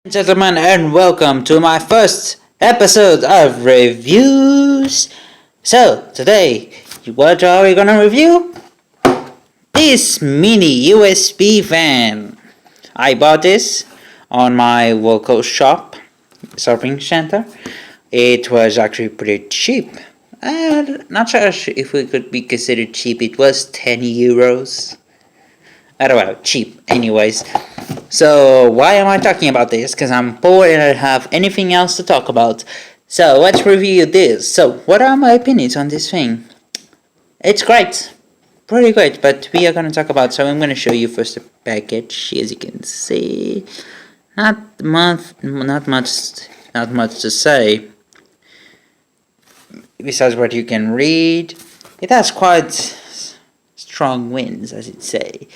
Gentlemen, and welcome to my first episode of reviews. So, today, what are we gonna review? This mini USB fan. I bought this on my local shopping center. It was actually pretty cheap. Not sure if it could be considered cheap. It was 10 euros. I don't know, cheap, anyways. So, why am I talking about this? Because I'm bored and I don't have anything else to talk about. So, let's review this. So, what are my opinions on this thing? It's great. Pretty great, but we are going to talk about, so I'm going to show you first the package. As you can see, not much to say. Besides what you can read, it has quite strong winds, as it say.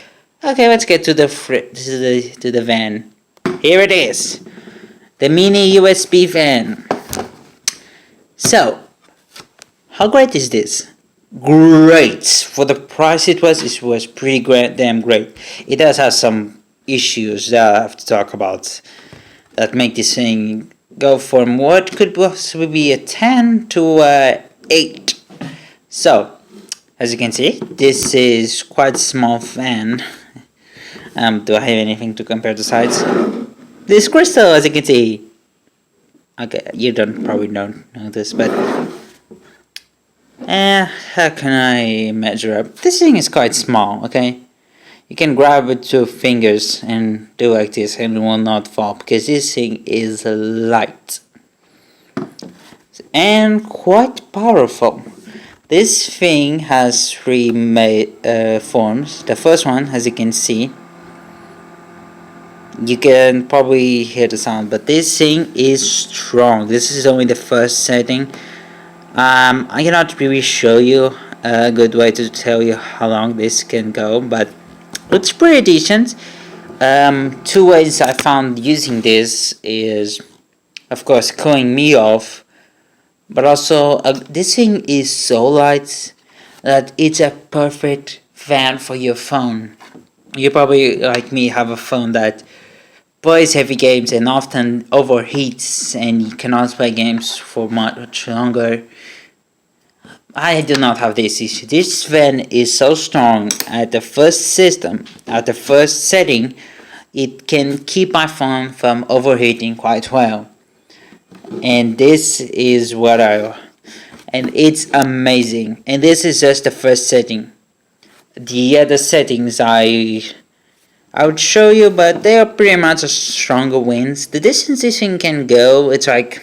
Okay, let's get to the van. Here it is, the mini USB van. So, how great is this? Great. For the price it was pretty damn great. It does have some issues that I have to talk about that make this thing go from what could possibly be a 10 to a 8. So, as you can see, this is quite a small fan. Do I have anything to compare the sides? This crystal, as you can see. Okay, you probably don't know this, but how can I measure up? This thing is quite small, okay? You can grab it with 2 fingers and do like this and it will not fall because this thing is light and quite powerful. This thing has 3 forms. The first one, as you can see, you can probably hear the sound, but this thing is strong. This is only the first setting. I cannot really show you a good way to tell you how long this can go, but it's pretty decent. 2 ways I found using this is, of course, cooling me off, but also this thing is so light that it's a perfect fan for your phone. You probably, like me, have a phone that plays heavy games and often overheats and you cannot play games for much longer. I do not have this issue. This fan is so strong at the first setting, it can keep my phone from overheating quite well. And this is and it's amazing. And this is just the first setting. The other settings I would show you, but they are pretty much a stronger winds. The distance this thing can go, it's like,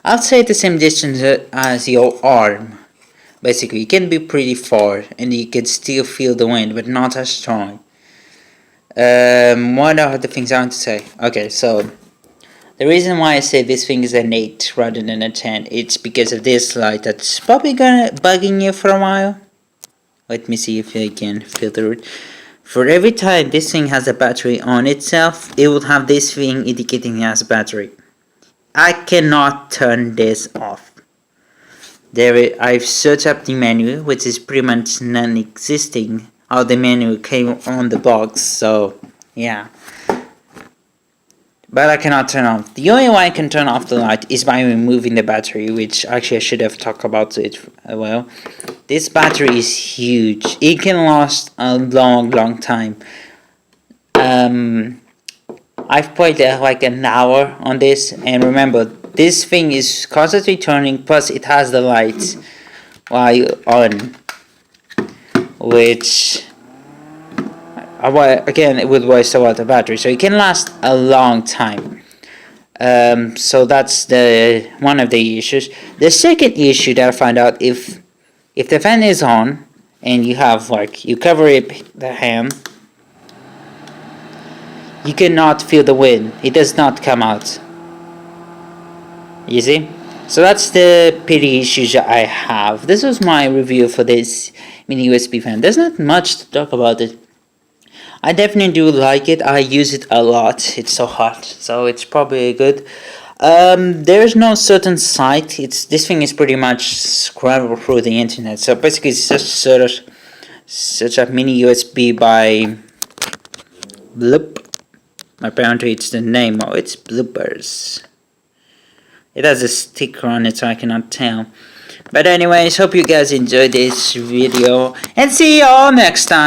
I'd say the same distance as your arm. Basically, it can be pretty far, and you can still feel the wind, but not as strong. What are the things I want to say? Okay, so the reason why I say this thing is an 8 rather than a 10, it's because of this light that's probably gonna bugging you for a while. Let me see if I can filter it. For every time this thing has a battery on itself, it will have this thing indicating it has a battery. I cannot turn this off. I've searched up the menu, which is pretty much non-existing. How the menu came on the box, so yeah. But I cannot turn off. The only way I can turn off the light is by removing the battery, which actually I should have talked about it well. This battery is huge. It can last a long time. I've played like an hour on this, and remember, this thing is constantly turning, plus it has the lights while you're on, which again, it would waste a lot of battery, so it can last a long time. So that's one of the issues. The second issue that I found out, if the fan is on and you have you cover the hand, you cannot feel the wind. It does not come out. You see? So that's the petty issues that I have. This was my review for this mini USB fan. There's not much to talk about it. I definitely do like it. I use it a lot. It's so hot, so it's probably good. There's no certain site. This thing is pretty much scrambled through the internet. So basically, it's just such a mini USB by Bloop. Apparently it's the name, or it's bloopers. It has a sticker on it, so I cannot tell. But anyways, hope you guys enjoyed this video, and see you all next time.